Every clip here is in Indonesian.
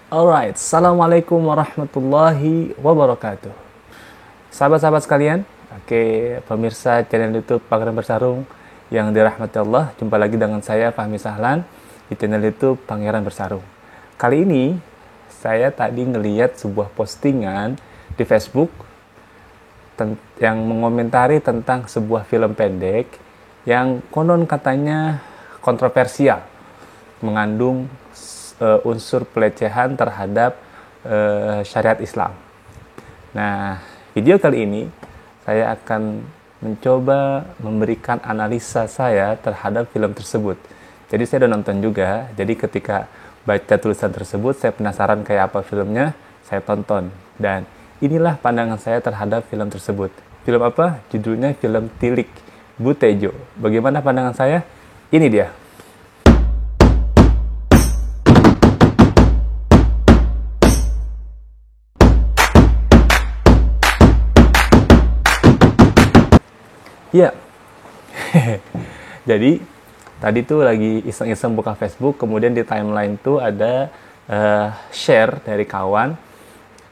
Alright, Assalamualaikum warahmatullahi wabarakatuh. Sahabat-sahabat sekalian, pemirsa channel YouTube Pangeran Bersarung yang dirahmati Allah, jumpa lagi dengan saya Fahmi Sahlan di channel YouTube Pangeran Bersarung. Kali ini saya tadi ngeliat sebuah postingan di Facebook yang mengomentari tentang sebuah film pendek yang konon katanya kontroversial, mengandung unsur pelecehan terhadap syariat Islam. Nah, video kali ini saya akan mencoba memberikan analisa saya terhadap film tersebut. Jadi saya udah nonton juga, jadi ketika baca tulisan tersebut saya penasaran kayak apa filmnya, saya tonton. Dan inilah pandangan saya terhadap film tersebut. Film apa? Judulnya film Tilik Butejo. Bagaimana pandangan saya? Ini dia. Ya, jadi tadi tuh lagi iseng-iseng buka Facebook, kemudian di timeline tuh ada share dari kawan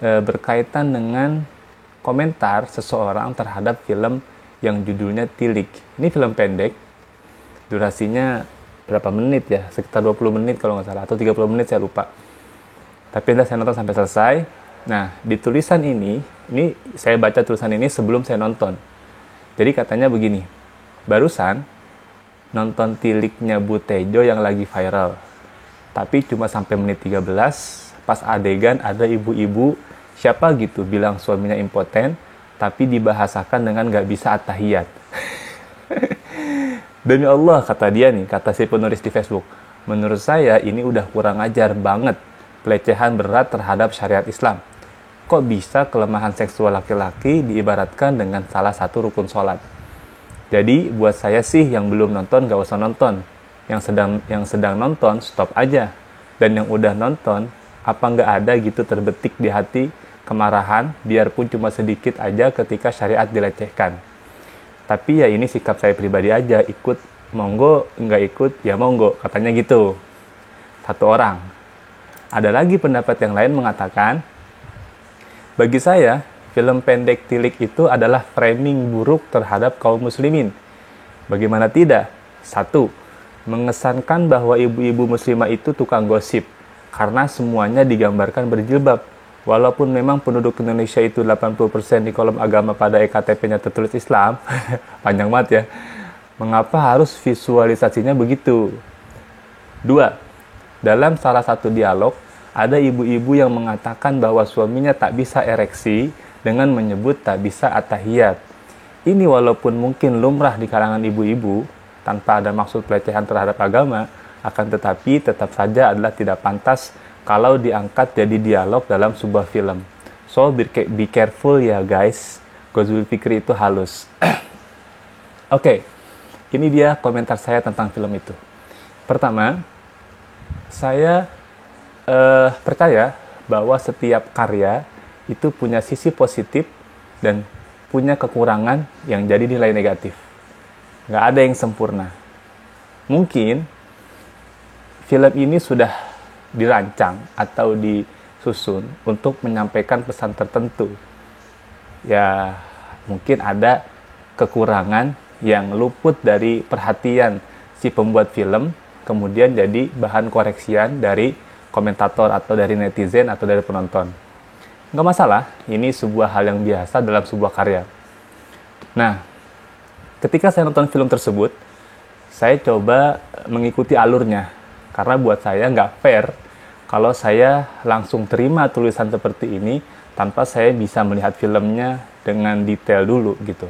berkaitan dengan komentar seseorang terhadap film yang judulnya Tilik. Ini film pendek, durasinya berapa menit ya? Sekitar 20 menit kalau nggak salah, atau 30 menit saya lupa. Tapi saya nonton sampai selesai. Nah, di tulisan ini saya baca tulisan ini sebelum saya nonton. Jadi katanya begini, barusan nonton Tiliknya Butejo yang lagi viral. Tapi cuma sampai menit 13, pas adegan ada ibu-ibu, siapa gitu bilang suaminya impoten, tapi dibahasakan dengan gak bisa at-tahiyat. Demi Allah, kata dia nih, kata si penulis di Facebook, menurut saya ini udah kurang ajar banget, pelecehan berat terhadap syariat Islam. Kok bisa kelemahan seksual laki-laki diibaratkan dengan salah satu rukun sholat? Jadi buat saya sih yang belum nonton gak usah nonton. Yang sedang nonton stop aja. Dan yang udah nonton, apa nggak ada gitu terbetik di hati kemarahan, biarpun cuma sedikit aja ketika syariat dilecehkan. Tapi ya ini sikap saya pribadi aja, ikut monggo, nggak ikut ya monggo, katanya gitu. Satu orang. Ada lagi pendapat yang lain mengatakan, bagi saya, film pendek Tilik itu adalah framing buruk terhadap kaum muslimin. Bagaimana tidak? 1. Mengesankan bahwa ibu-ibu muslimah itu tukang gosip, karena semuanya digambarkan berjilbab. Walaupun memang penduduk Indonesia itu 80% di kolom agama pada EKTP-nya tertulis Islam, panjang banget ya. Mengapa harus visualisasinya begitu? 2. Dalam salah satu dialog, ada ibu-ibu yang mengatakan bahwa suaminya tak bisa ereksi dengan menyebut tak bisa at-tahiyat. Ini walaupun mungkin lumrah di kalangan ibu-ibu, tanpa ada maksud pelecehan terhadap agama, akan tetapi tetap saja adalah tidak pantas kalau diangkat jadi dialog dalam sebuah film. So, be careful ya guys, Ghazul Fikri itu halus. Oke, ini dia komentar saya tentang film itu. Pertama, saya percaya bahwa setiap karya itu punya sisi positif dan punya kekurangan yang jadi nilai negatif. Nggak ada yang sempurna. Mungkin film ini sudah dirancang atau disusun untuk menyampaikan pesan tertentu. Ya, mungkin ada kekurangan yang luput dari perhatian si pembuat film, kemudian jadi bahan koreksian dari komentator atau dari netizen atau dari penonton. Nggak masalah, ini sebuah hal yang biasa dalam sebuah karya. Nah, ketika saya nonton film tersebut, saya coba mengikuti alurnya. Karena buat saya nggak fair kalau saya langsung terima tulisan seperti ini tanpa saya bisa melihat filmnya dengan detail dulu gitu.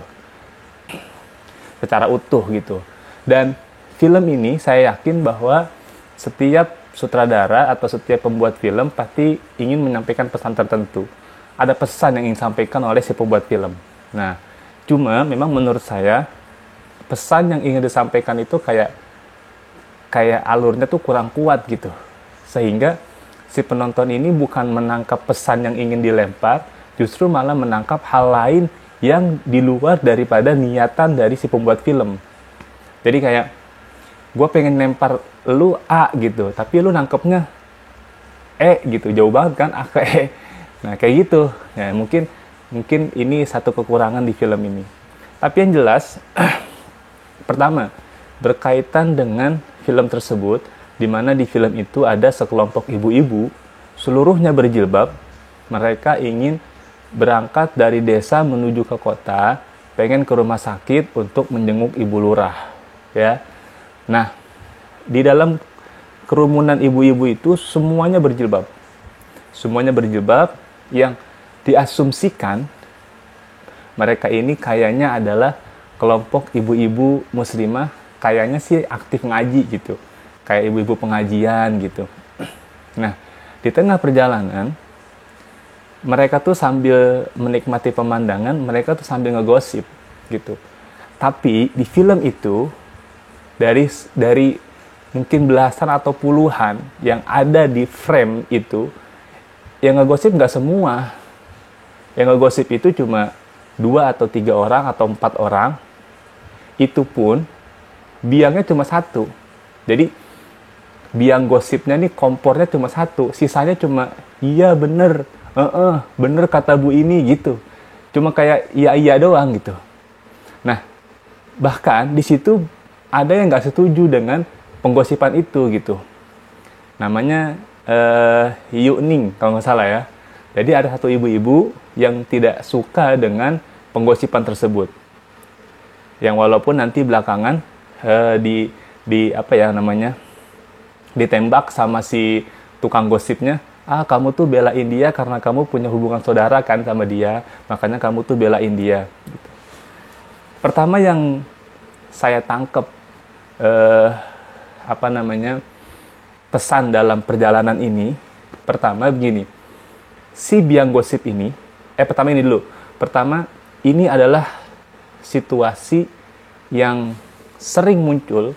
Secara utuh gitu. Dan film ini saya yakin bahwa setiap sutradara atau setiap pembuat film pasti ingin menyampaikan pesan tertentu. Ada pesan yang ingin disampaikan oleh si pembuat film. Nah, cuma memang menurut saya pesan yang ingin disampaikan itu kayak alurnya tuh kurang kuat gitu. Sehingga si penonton ini bukan menangkap pesan yang ingin dilempar, justru malah menangkap hal lain yang di luar daripada niatan dari si pembuat film. Jadi kayak gue pengen lempar lu A gitu, tapi lu nangkepnya gitu, jauh banget kan A ke E. Nah kayak gitu ya, mungkin ini satu kekurangan di film ini. Tapi yang jelas pertama, berkaitan dengan film tersebut, di mana di film itu ada sekelompok ibu-ibu, seluruhnya berjilbab, mereka ingin berangkat dari desa menuju ke kota, pengen ke rumah sakit untuk menjenguk ibu lurah, ya. Nah, di dalam kerumunan ibu-ibu itu semuanya berjilbab. Semuanya berjilbab yang diasumsikan mereka ini kayaknya adalah kelompok ibu-ibu muslimah, kayaknya sih aktif ngaji gitu. Kayak ibu-ibu pengajian gitu. Nah, di tengah perjalanan mereka tuh sambil menikmati pemandangan, mereka tuh sambil ngegosip gitu. Tapi di film itu dari mungkin belasan atau puluhan yang ada di frame itu, yang ngegosip nggak semua. Yang ngegosip itu cuma 2 atau 3 orang atau 4 orang. Itu pun biangnya cuma 1. Jadi biang gosipnya nih kompornya cuma 1, sisanya cuma iya bener, bener kata bu ini gitu. Cuma kayak iya doang gitu. Nah, bahkan di situ ada yang nggak setuju dengan penggosipan itu gitu. Namanya Yu Ning kalau nggak salah ya. Jadi ada satu ibu-ibu yang tidak suka dengan penggosipan tersebut. Yang walaupun nanti belakangan di apa ya namanya, ditembak sama si tukang gosipnya, kamu tuh belain dia karena kamu punya hubungan saudara kan sama dia, makanya kamu tuh belain dia. Gitu. Pertama yang saya tangkep pesan dalam perjalanan ini, pertama begini, si biang gosip ini, pertama ini adalah situasi yang sering muncul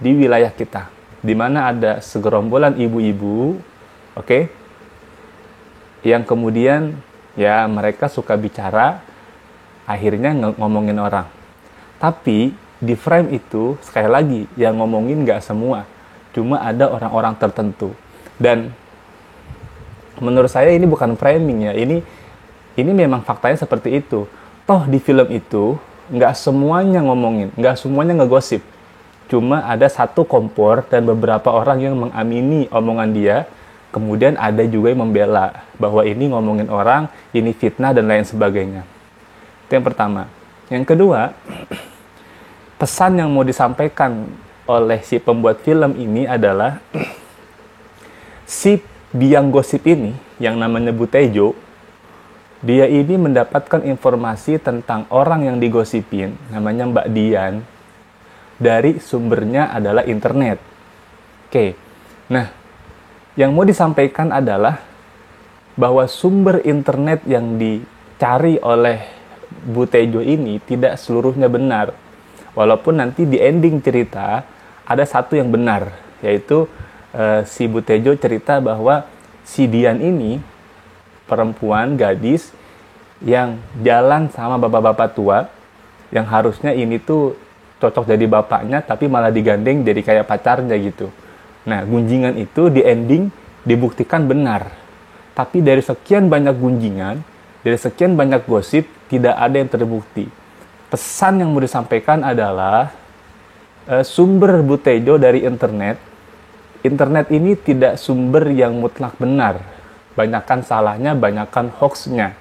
di wilayah kita, di mana ada segerombolan ibu-ibu, yang kemudian ya mereka suka bicara, akhirnya ngomongin orang. Tapi di frame itu sekali lagi yang ngomongin nggak semua, cuma ada orang-orang tertentu. Dan menurut saya ini bukan framing ya, ini memang faktanya seperti itu. Toh di film itu nggak semuanya ngomongin, nggak semuanya ngegosip. Cuma ada satu kompor dan beberapa orang yang mengamini omongan dia. Kemudian ada juga yang membela bahwa ini ngomongin orang, ini fitnah dan lain sebagainya. Itu yang pertama. Yang kedua, pesan yang mau disampaikan oleh si pembuat film ini adalah si biang gosip ini yang namanya Bu Tejo, dia ini mendapatkan informasi tentang orang yang digosipin, namanya Mbak Dian, dari sumbernya adalah internet. Nah, yang mau disampaikan adalah bahwa sumber internet yang dicari oleh Bu Tejo ini tidak seluruhnya benar. Walaupun nanti di ending cerita ada satu yang benar, yaitu si Bu Tejo cerita bahwa si Dian ini perempuan, gadis yang jalan sama bapak-bapak tua, yang harusnya ini tuh cocok jadi bapaknya, tapi malah digandeng jadi kayak pacarnya gitu. Nah, gunjingan itu di ending dibuktikan benar. Tapi dari sekian banyak gunjingan, dari sekian banyak gosip, tidak ada yang terbukti. Pesan yang mau disampaikan adalah sumber Bu Tejo dari internet. Internet ini tidak sumber yang mutlak benar. Banyakkan salahnya, banyakkan hoax-nya.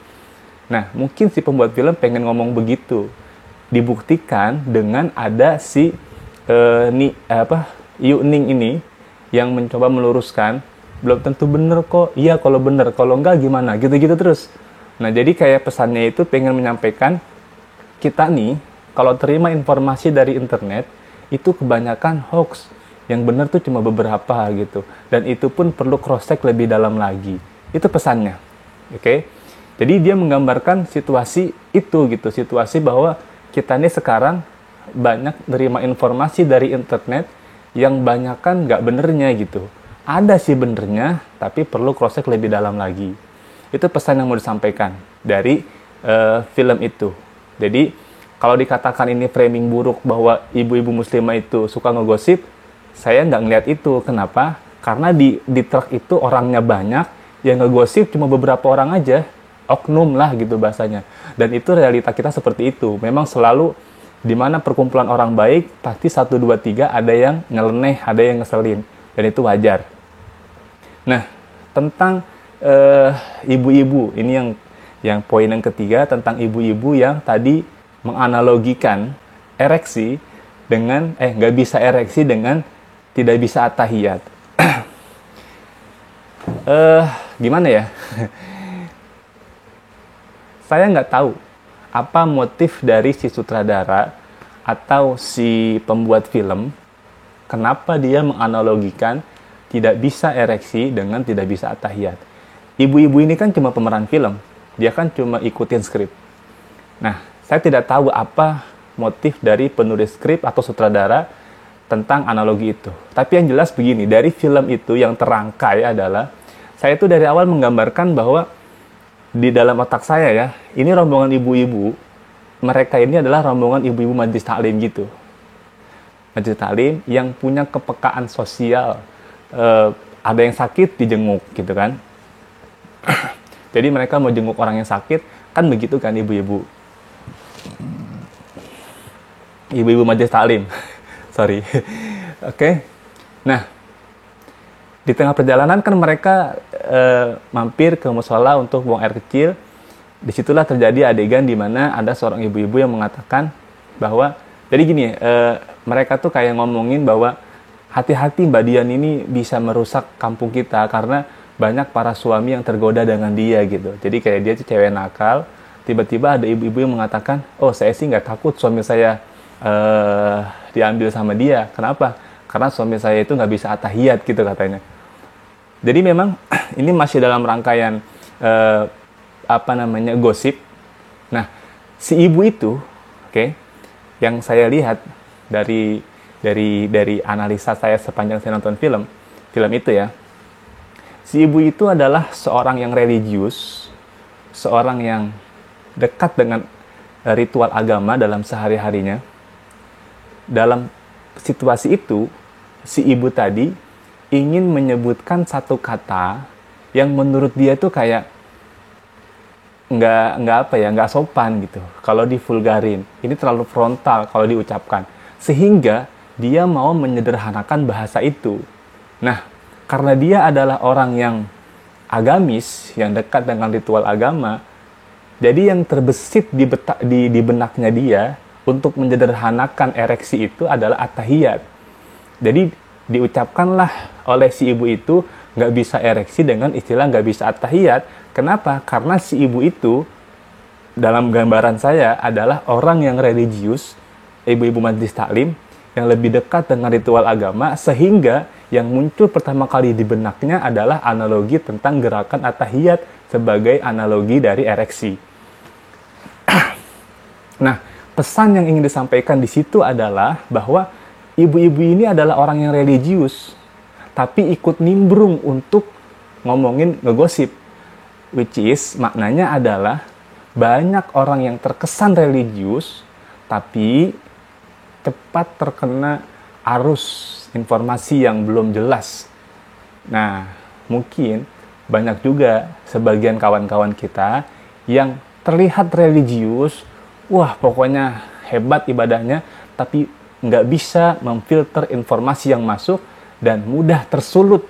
Nah, mungkin si pembuat film pengen ngomong begitu. Dibuktikan dengan ada si Yu Ning ini yang mencoba meluruskan, belum tentu bener kok, iya kalau bener, kalau enggak gimana, gitu-gitu terus. Nah, jadi kayak pesannya itu pengen menyampaikan, kita nih, kalau terima informasi dari internet, itu kebanyakan hoax, yang bener tuh cuma beberapa gitu, dan itu pun perlu cross-check lebih dalam lagi. Itu pesannya, Jadi dia menggambarkan situasi itu gitu, situasi bahwa kita nih sekarang banyak nerima informasi dari internet yang banyakan nggak benernya gitu. Ada sih benernya, tapi perlu cross-check lebih dalam lagi. Itu pesan yang mau disampaikan dari film itu. Jadi kalau dikatakan ini framing buruk bahwa ibu-ibu muslimah itu suka ngegosip, saya nggak ngeliat itu. Kenapa? Karena di truk itu orangnya banyak, yang ngegosip cuma beberapa orang aja, oknum lah gitu bahasanya. Dan itu realita kita seperti itu. Memang selalu di mana perkumpulan orang baik, pasti 1, 2, 3 ada yang nyeleneh, ada yang ngeselin. Dan itu wajar. Nah, tentang ibu-ibu, ini yang poin yang ketiga, tentang ibu-ibu yang tadi menganalogikan ereksi dengan, nggak bisa ereksi dengan tidak bisa atahiyat. Gimana ya? Saya nggak tahu apa motif dari si sutradara atau si pembuat film, kenapa dia menganalogikan tidak bisa ereksi dengan tidak bisa atahiyat. Ibu-ibu ini kan cuma pemeran film, dia kan cuma ikutin skrip. Nah, saya tidak tahu apa motif dari penulis skrip atau sutradara tentang analogi itu. Tapi yang jelas begini, dari film itu yang terangkai adalah, saya itu dari awal menggambarkan bahwa di dalam otak saya ya, ini rombongan ibu-ibu, mereka ini adalah rombongan ibu-ibu majelis taklim gitu. Majelis taklim yang punya kepekaan sosial, ada yang sakit dijenguk gitu kan. Jadi mereka mau jenguk orang yang sakit, kan begitu kan ibu-ibu. Ibu-ibu majelis taklim. Sorry. Oke. Nah, di tengah perjalanan kan mereka mampir ke musola untuk buang air kecil. Disitulah terjadi adegan di mana ada seorang ibu-ibu yang mengatakan bahwa, jadi gini, mereka tuh kayak ngomongin bahwa hati-hati Mbak Dian ini bisa merusak kampung kita karena banyak para suami yang tergoda dengan dia gitu. Jadi kayak dia tuh cewek nakal, tiba-tiba ada ibu-ibu yang mengatakan, oh saya sih nggak takut suami saya diambil sama dia. Kenapa? Karena suami saya itu nggak bisa atahiyat gitu katanya. Jadi memang ini masih dalam rangkaian gosip. Nah, si ibu itu, yang saya lihat dari analisa saya sepanjang saya nonton film itu ya, si ibu itu adalah seorang yang religius, seorang yang dekat dengan ritual agama dalam sehari-harinya. Dalam situasi itu, si ibu tadi ingin menyebutkan satu kata yang menurut dia tuh kayak nggak sopan gitu kalau divulgarin. Ini terlalu frontal kalau diucapkan, sehingga dia mau menyederhanakan bahasa itu. Nah, karena dia adalah orang yang agamis, yang dekat dengan ritual agama, jadi yang terbesit di benaknya dia untuk menyederhanakan ereksi itu adalah atahiyat. Jadi diucapkanlah oleh si ibu itu nggak bisa ereksi dengan istilah nggak bisa atahiyat. Kenapa? Karena si ibu itu dalam gambaran saya adalah orang yang religius, ibu-ibu majelis taklim yang lebih dekat dengan ritual agama, sehingga yang muncul pertama kali di benaknya adalah analogi tentang gerakan atahiyat sebagai analogi dari ereksi. Nah, pesan yang ingin disampaikan di situ adalah bahwa ibu-ibu ini adalah orang yang religius, tapi ikut nimbrung untuk ngomongin ngegosip. Which is, maknanya adalah banyak orang yang terkesan religius, tapi cepat terkena arus informasi yang belum jelas. Nah, mungkin banyak juga sebagian kawan-kawan kita yang terlihat religius, wah pokoknya hebat ibadahnya, tapi nggak bisa memfilter informasi yang masuk dan mudah tersulut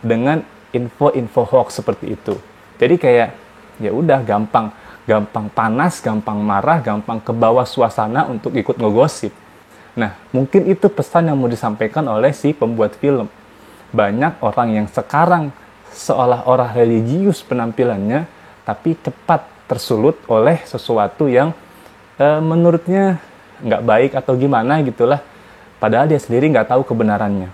dengan info-info hoax seperti itu. Jadi kayak ya udah gampang panas, gampang marah, gampang ke bawah suasana untuk ikut ngegosip. Nah, mungkin itu pesan yang mau disampaikan oleh si pembuat film. Banyak orang yang sekarang seolah-olah religius penampilannya, tapi cepat tersulut oleh sesuatu yang menurutnya nggak baik atau gimana gitulah. Padahal dia sendiri nggak tahu kebenarannya.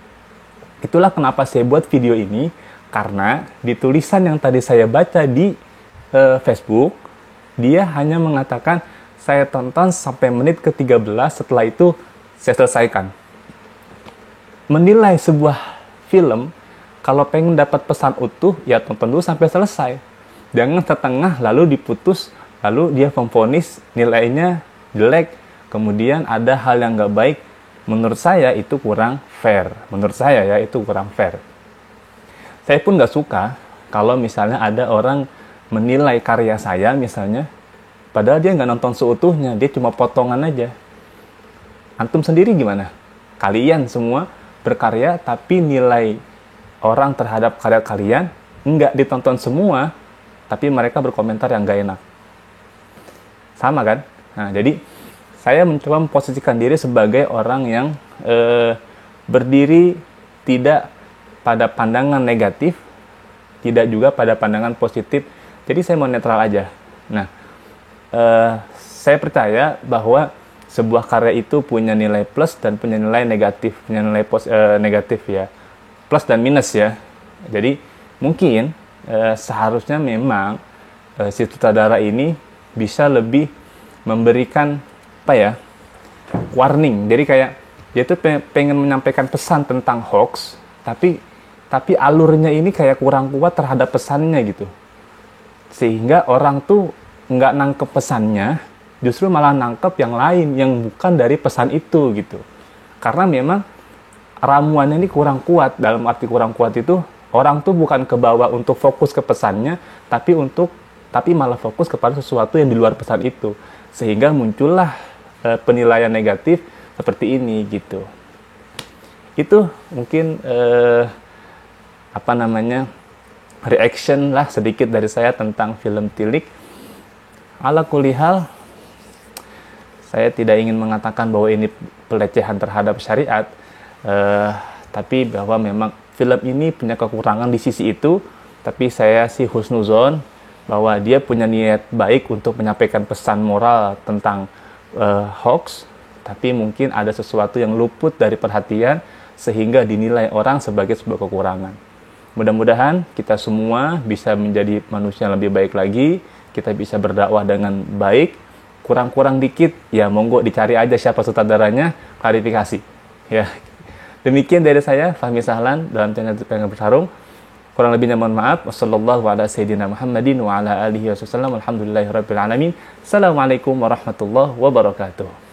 Itulah kenapa saya buat video ini, karena di tulisan yang tadi saya baca di Facebook, dia hanya mengatakan, saya tonton sampai menit ke-13, setelah itu saya selesaikan. Menilai sebuah film, kalau pengen dapat pesan utuh, ya tonton dulu sampai selesai. Jangan setengah lalu diputus, lalu dia memvonis nilainya jelek, kemudian ada hal yang nggak baik. Menurut saya itu kurang fair. Saya pun nggak suka kalau misalnya ada orang menilai karya saya misalnya, padahal dia nggak nonton seutuhnya, dia cuma potongan aja. Antum sendiri gimana? Kalian semua berkarya, tapi nilai orang terhadap karya kalian nggak ditonton semua, tapi mereka berkomentar yang nggak enak. Sama kan? Nah, jadi saya mencoba memposisikan diri sebagai orang yang berdiri tidak pada pandangan negatif, tidak juga pada pandangan positif. Jadi saya mau netral aja. Nah, saya percaya bahwa sebuah karya itu punya nilai plus dan punya nilai negatif, punya nilai negatif ya, plus dan minus ya. Jadi mungkin seharusnya memang si sutradara ini bisa lebih memberikan warning. Jadi kayak dia tuh pengen menyampaikan pesan tentang hoax, tapi alurnya ini kayak kurang kuat terhadap pesannya gitu, sehingga orang tuh nggak nangkep pesannya, justru malah nangkep yang lain yang bukan dari pesan itu gitu. Karena memang ramuannya ini kurang kuat. Dalam arti kurang kuat itu, orang tuh bukan ke bawah untuk fokus ke pesannya, tapi malah fokus kepada sesuatu yang di luar pesan itu, sehingga muncullah penilaian negatif seperti ini gitu. Itu mungkin reaction lah sedikit dari saya tentang film Tilik. Ala kulli hal, saya tidak ingin mengatakan bahwa ini pelecehan terhadap syariat, tapi bahwa memang film ini punya kekurangan di sisi itu. Tapi saya sih husnuzon bahwa dia punya niat baik untuk menyampaikan pesan moral tentang hoax, tapi mungkin ada sesuatu yang luput dari perhatian sehingga dinilai orang sebagai sebuah kekurangan. Mudah-mudahan kita semua bisa menjadi manusia yang lebih baik lagi, kita bisa berdakwah dengan baik. Kurang-kurang dikit, ya monggo dicari aja siapa sutradaranya, klarifikasi. Ya, demikian dari saya, Fahmi Sahlan, dalam channel Pengen Bertarung. Kurang lebihnya mohon maaf. Wassallallahu ala sayyidina Muhammadin wa ala alihi wasallam. Alhamdulillahirabbil alamin. Assalamualaikum warahmatullahi wabarakatuh.